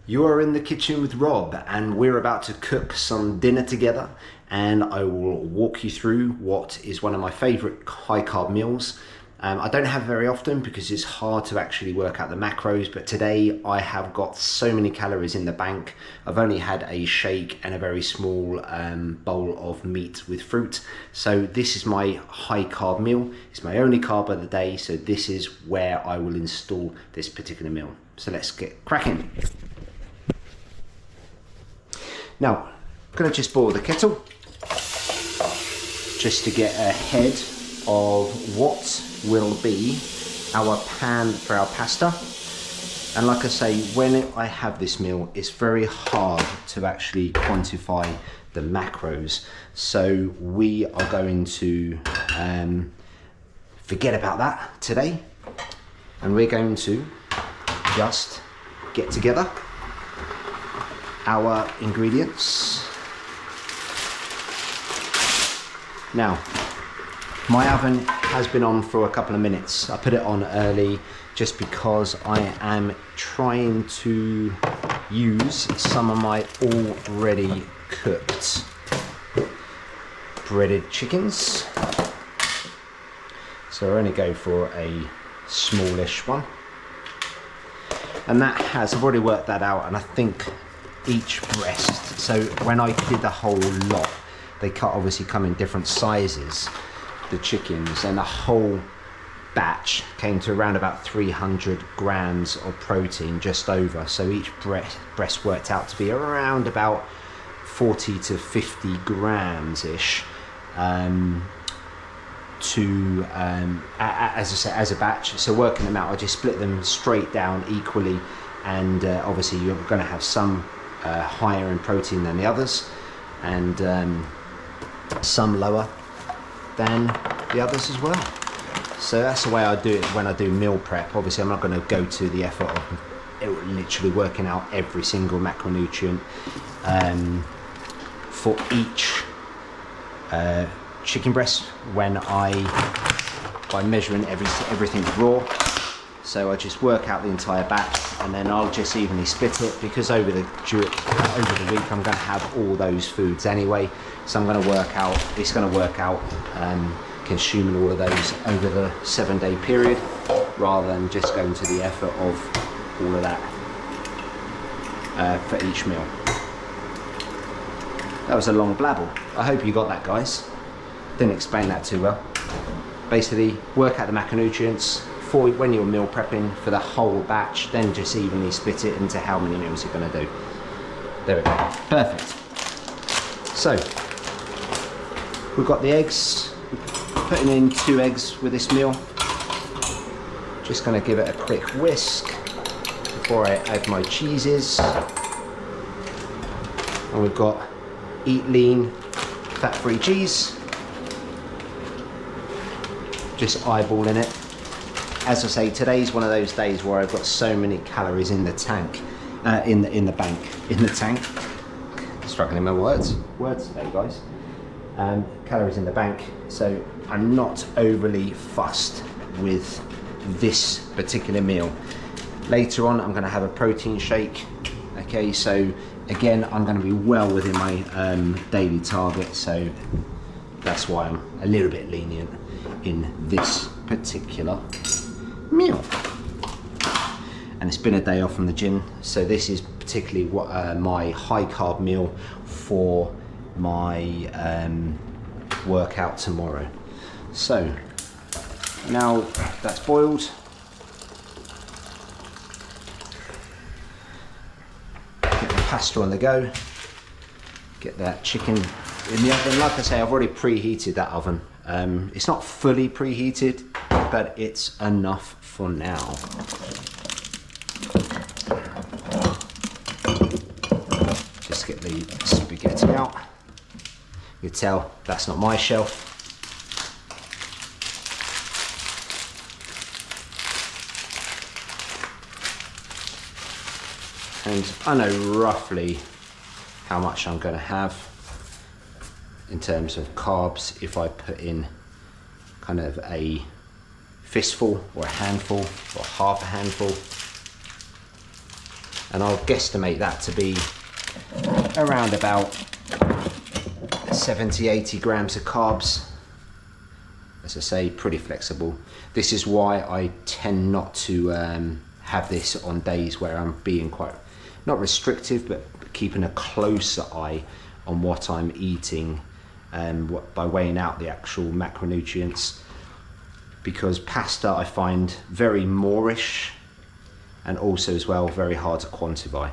You are in the kitchen with Rob and we're about to cook some dinner together, and I will walk you through what is one of my favourite high carb meals. I don't have very often because it's hard to actually work out the macros, but today I have got so many calories in the bank. I've only had a shake and a very small bowl of meat with fruit. So this is my high carb meal. It's my only carb of the day, so this is where I will install this particular meal. So let's get cracking. Now, I'm going to just boil the kettle just to get ahead of what will be our pan for our pasta. And like I say, when I have this meal, it's very hard to actually quantify the macros. So we are going to forget about that today, and we're going to just get together our ingredients. Now, my oven has been on for a couple of minutes. I put it on early just because I am trying to use some of my already cooked breaded chickens. So I only go for a smallish one. And that has, I've already worked that out, and I think each breast, so when I did the whole lot, they obviously come in different sizes, the chickens, and the whole batch came to around about 300 grams of protein, just over. So each breast worked out to be around about 40 to 50 grams ish, as I say, as a batch. So working them out, I just split them straight down equally, and obviously you're going to have some higher in protein than the others, and some lower than the others as well. So that's the way I do it when I do meal prep. Obviously I'm not going to go to the effort of literally working out every single macronutrient for each chicken breast by measuring everything raw. So I just work out the entire batch, and then I'll just evenly split it, because over the week I'm going to have all those foods anyway. So I'm going to work out, it's going to work out consuming all of those over the 7-day period, rather than just going to the effort of all of that for each meal. That was a long blabble. I hope you got that, guys. Didn't explain that too well. Basically, work out the macronutrients for when you're meal prepping for the whole batch, then just evenly split it into how many meals you're going to do. There we go. Perfect. So, we've got the eggs. Putting in 2 eggs with this meal. Just going to give it a quick whisk before I add my cheeses. And we've got EatLean fat-free cheese. Just eyeballing it. As I say, today's one of those days where I've got so many calories in the tank, in the tank. Struggling with words today, guys. Calories in the bank, so I'm not overly fussed with this particular meal. Later on, I'm going to have a protein shake. Okay, so again, I'm going to be well within my daily target, so that's why I'm a little bit lenient in this particular meal. And it's been a day off from the gym, so this is particularly what my high carb meal for my workout tomorrow. So now that's boiled, get the pasta on the go, get that chicken in the oven. Like I say, I've already preheated that oven. It's not fully preheated, but it's enough for now. Just get the spaghetti out. You can tell that's not my shelf. And I know roughly how much I'm going to have in terms of carbs if I put in kind of a fistful or a handful or half a handful. and I'll guesstimate that to be around about 70-80 grams of carbs. As I say, pretty flexible. This is why I tend not to have this on days where I'm being quite, not restrictive, but keeping a closer eye on what I'm eating by weighing out the actual macronutrients, because pasta I find very moreish, and also as well very hard to quantify.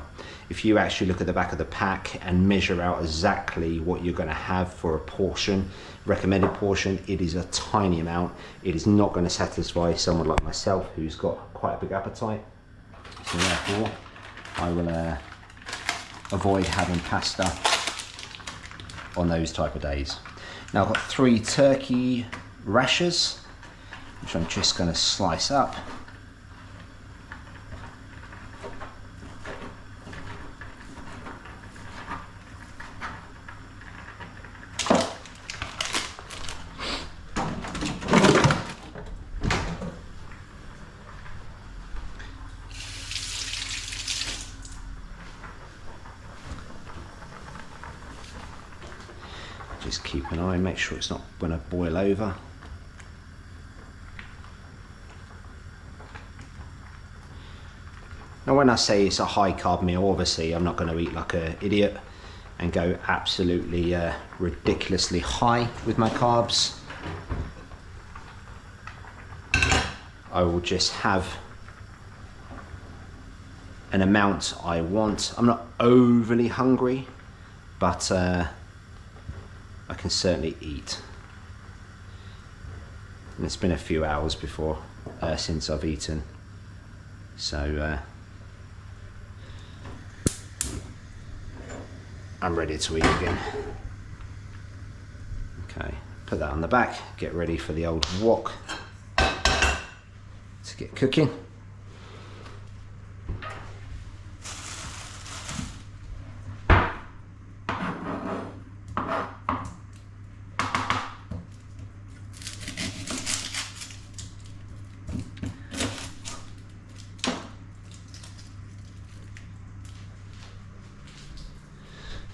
If you actually look at the back of the pack and measure out exactly what you're going to have for a portion, recommended portion, it is a tiny amount. It is not going to satisfy someone like myself who's got quite a big appetite. So therefore I will avoid having pasta on those type of days. Now I've got 3 turkey rashers, which I'm just going to slice up. Just keep an eye, make sure it's not going to boil over. Now when I say it's a high carb meal, obviously I'm not going to eat like an idiot and go absolutely ridiculously high with my carbs. I will just have an amount I want. I'm not overly hungry, but I can certainly eat. And it's been a few hours since I've eaten, so I'm ready to eat again. Okay, put that on the back, get ready for the old wok to get cooking.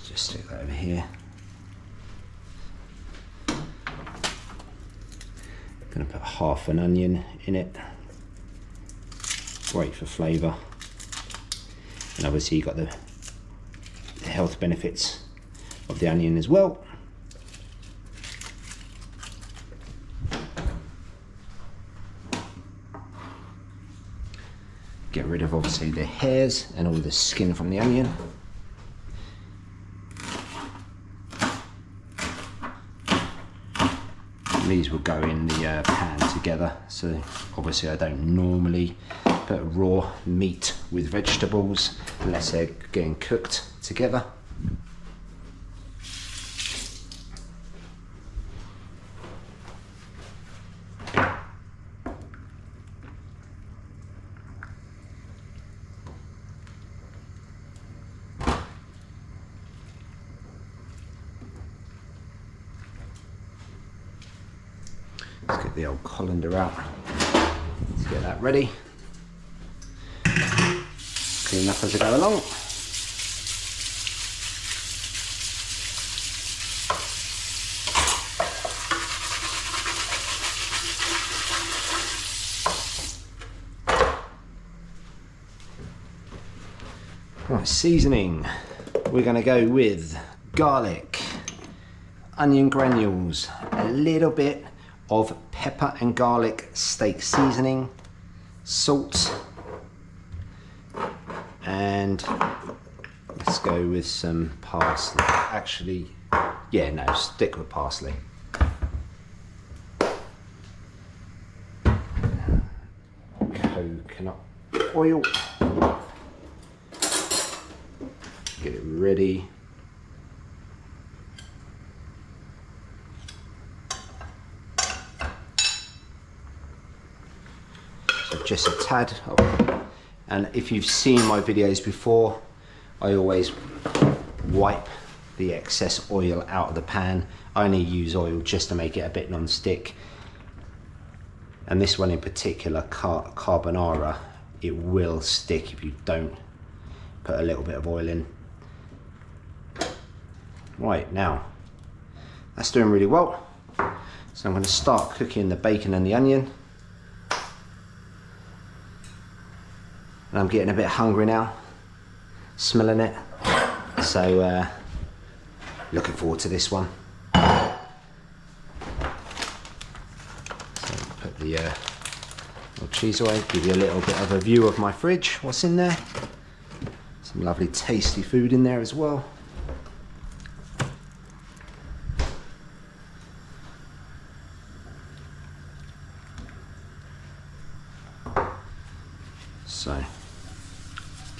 Just stick that over here. Gonna put half an onion in it. Great for flavour. And obviously you've got the health benefits of the onion as well. Get rid of obviously the hairs and all the skin from the onion. These will go in the pan together, so obviously I don't normally put raw meat with vegetables unless they're getting cooked together. Let's get the old colander out. Let's get that ready. Clean up as I go along. Right, seasoning. We're going to go with garlic, onion granules, a little bit of pepper and garlic steak seasoning, salt, and let's go with some parsley. Actually, yeah, no, stick with parsley. Coconut oil. Get it ready. Just a tad of, and if you've seen my videos before, I always wipe the excess oil out of the pan. I only use oil just to make it a bit non-stick, and this one in particular, carbonara, it will stick if you don't put a little bit of oil in. Right, now that's doing really well. So I'm going to start cooking the bacon and the onion. And I'm getting a bit hungry now, smelling it. So looking forward to this one. So put the little cheese away, give you a little bit of a view of my fridge, what's in there. Some lovely tasty food in there as well. So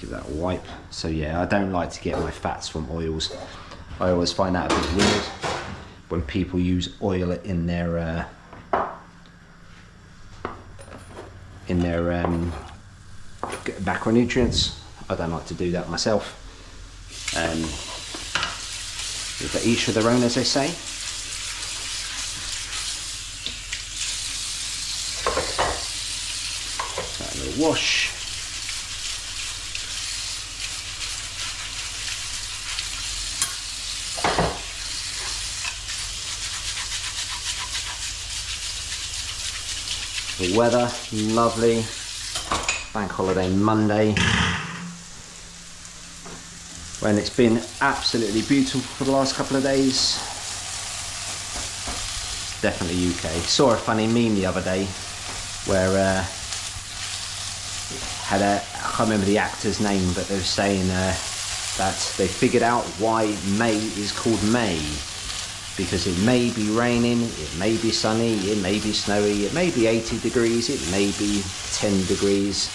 give that a wipe. So yeah, I don't like to get my fats from oils. I always find that a bit weird when people use oil in their macronutrients. I don't like to do that myself. But each of their own, as they say. That little wash. The weather, lovely. Bank holiday Monday. When it's been absolutely beautiful for the last couple of days. Definitely UK. Saw a funny meme the other day where I can't remember the actor's name, but they were saying that they figured out why May is called May. Because it may be raining, it may be sunny, it may be snowy, it may be 80 degrees, it may be 10 degrees. I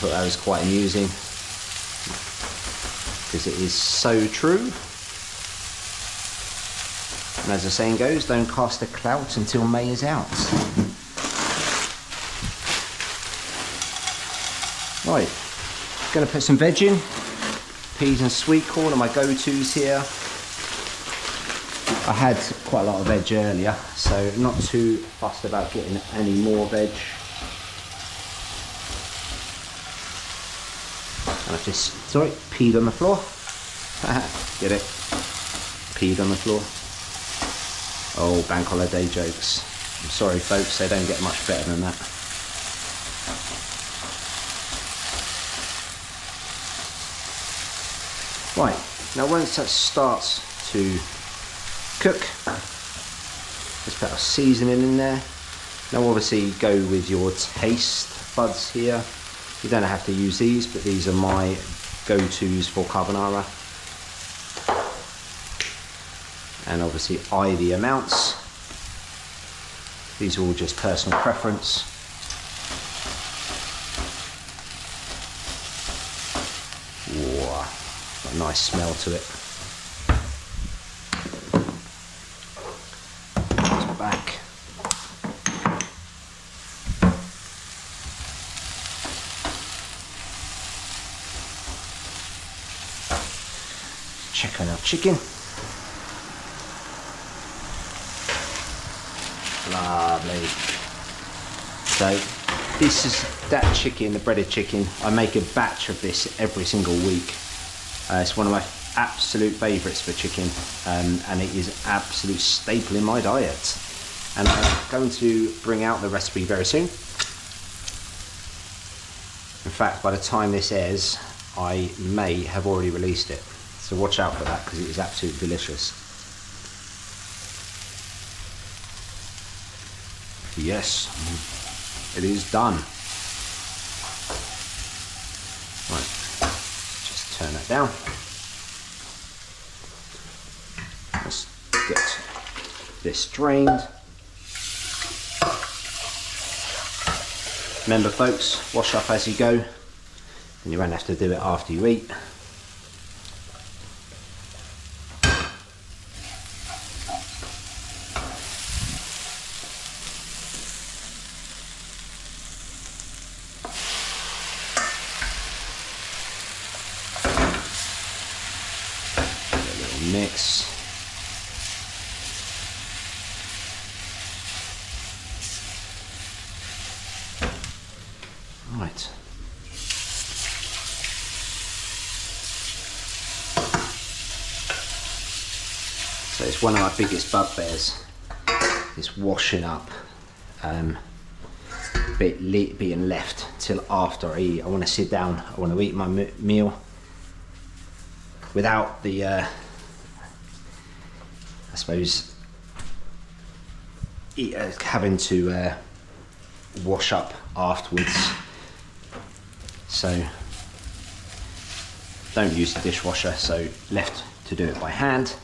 thought that was quite amusing. Because it is so true. And as the saying goes, don't cast a clout until May is out. Right, gonna put some veg in. Peas and sweet corn are my go-tos here. I had quite a lot of veg earlier, so not too fussed about getting any more veg. And I've just, sorry, peed on the floor. Get it? Peed on the floor. Oh, bank holiday jokes. I'm sorry folks, they don't get much better than that. Right, now once that starts to cook, let's put our seasoning in there. Now obviously go with your taste buds here. You don't have to use these, but these are my go-tos for carbonara. And obviously eye the amounts. These are all just personal preference. Whoa, got a nice smell to it. Back. Check on our chicken. Lovely. So this is that chicken, the breaded chicken. I make a batch of this every single week. It's one of my absolute favourites for chicken, and it is an absolute staple in my diet. And I'm going to bring out the recipe very soon. In fact, by the time this airs, I may have already released it. So watch out for that, because it is absolutely delicious. Yes, it is done. Right, just turn that down. Let's get this drained. Remember folks, wash up as you go, and you won't have to do it after you eat. A little mix. Right. So it's one of my biggest bugbears, is washing up, being left till after I eat. I want to sit down, I want to eat my meal without the, I suppose, having to wash up afterwards. So don't use the dishwasher, so left to do it by hand.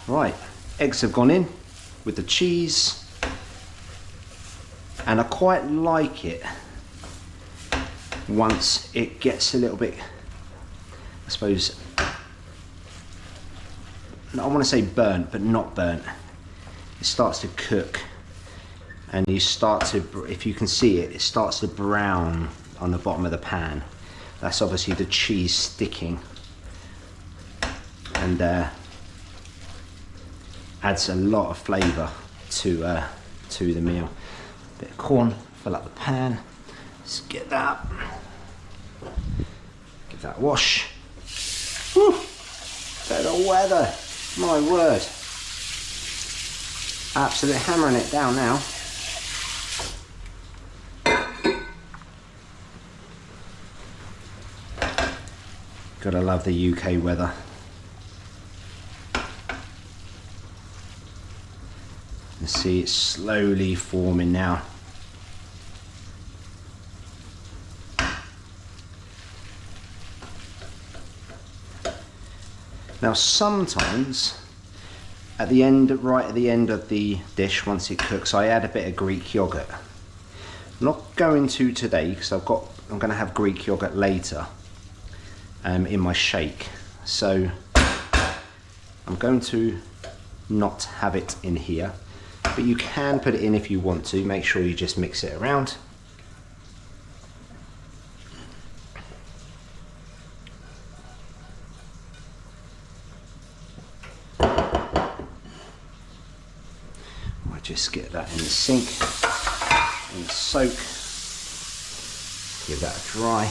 Right, eggs have gone in with the cheese, and I quite like it once it gets a little bit, I suppose, I want to say burnt, but not burnt. It starts to cook, and you start to, if you can see it, it starts to brown on the bottom of the pan. That's obviously the cheese sticking, and adds a lot of flavour to the meal. Bit of corn, fill up the pan. Let's get that. Give that a wash. Whew, better weather, my word. Absolutely hammering it down now. Gotta love the UK weather. See, it's slowly forming now. Now sometimes at the end, right at the end of the dish, once it cooks, I add a bit of Greek yogurt. I'm not going to today because I'm going to have Greek yogurt later in my shake. So I'm going to not have it in here. But you can put it in if you want to. Make sure you just mix it around. I'll just get that in the sink and soak. Give that a dry.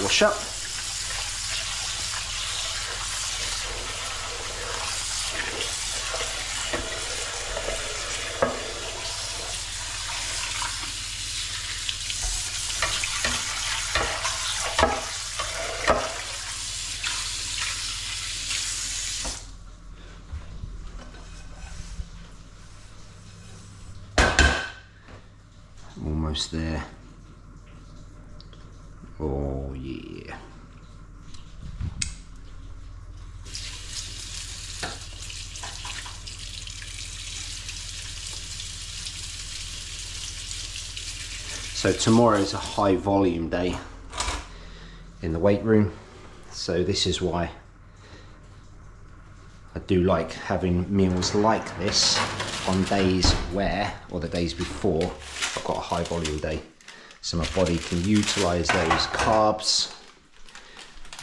Wash up. Almost there. Oh yeah. So tomorrow is a high volume day in the weight room. So this is why I do like having meals like this on days where, or the days before, I've got a high volume day. So my body can utilise those carbs.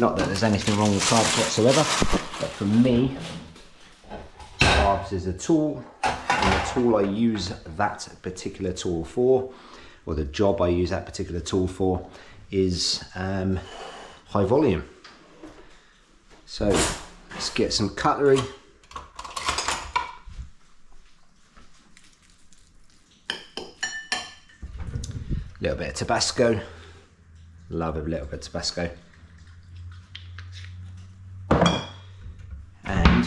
Not that there's anything wrong with carbs whatsoever, but for me, carbs is a tool, and the tool I use that particular tool for, or the job I use that particular tool for, is high volume. So let's get some cutlery. A little bit of Tabasco. Love a little bit of Tabasco. And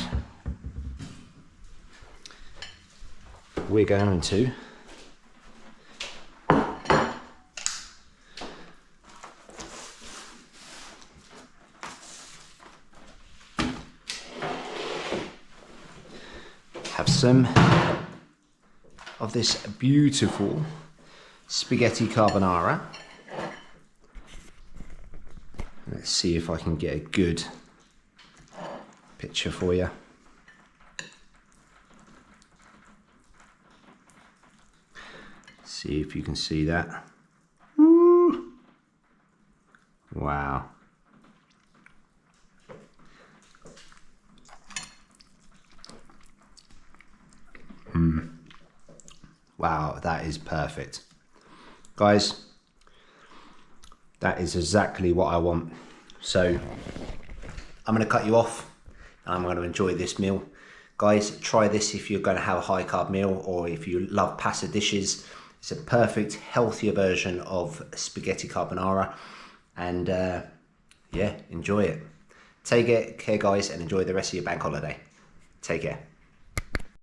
we're going to have some of this beautiful Spaghetti Carbonara. Let's see if I can get a good picture for you. See if you can see that. Woo. Wow. Wow, that is perfect. Guys, that is exactly what I want. So I'm going to cut you off and I'm going to enjoy this meal. Guys, try this if you're going to have a high carb meal or if you love pasta dishes. It's a perfect, healthier version of spaghetti carbonara. And yeah, enjoy it. Take care, guys, and enjoy the rest of your bank holiday. Take care.